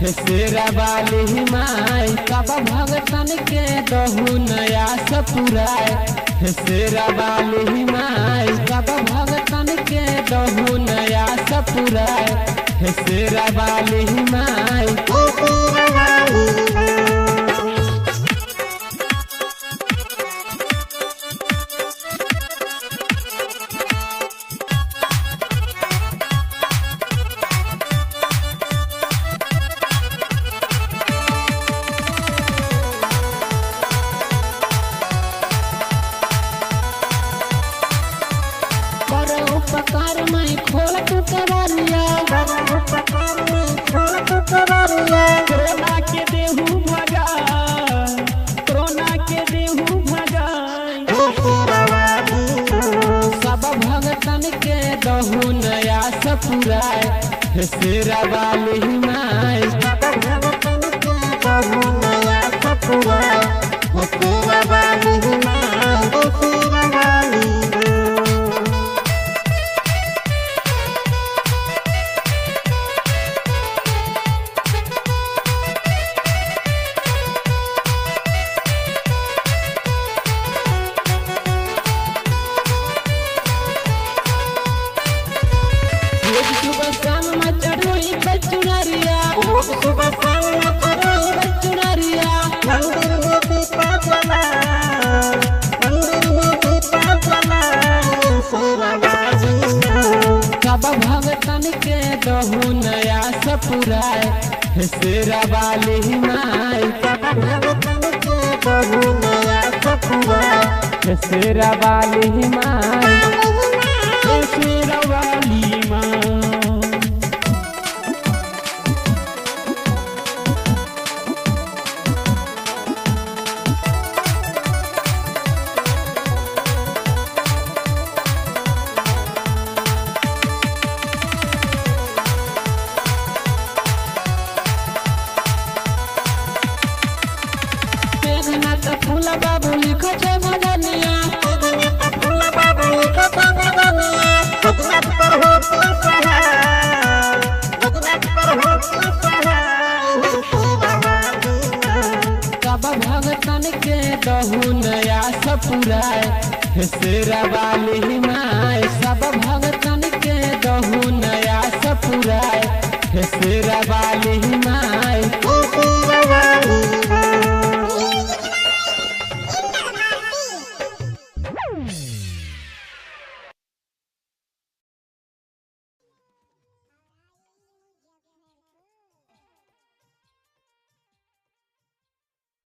शेरा वाली माई कब भगतन के दहु नया सपुराए। शेरा वाली माई कब भगतन के दहु नया सपुराए। शेरा वाली माई उपकार में खोल तू करलिया, कोरोना के देहू भगा, कोरोना के देहू भगा। सब भगतन के दहु नया सपुराए। शेरा वाली माई दहु नया सपुराए। शेरा वाली माई शेरा वाली सुबह शाम में चढ़ोई बचुनरिया, सुबह शाम में चढ़ोई बचुनरिया। मंदिर में दीपा जला, मंदिर में दीपा जला। सब भगतन के दहु नया सपुराए। शेरा वाली माई सब भगतन के दहु नया सपुराए। शेरा वाली माई शेरा वाली माई फूल बाबू लिखो छे मदनिया, फूल बाबू लिखो छे मदनिया। भगवत पर हो सहाय, भगवत पर हो सहाय। सब भगतन के दहु नया सपुराए। शेरा वाली माई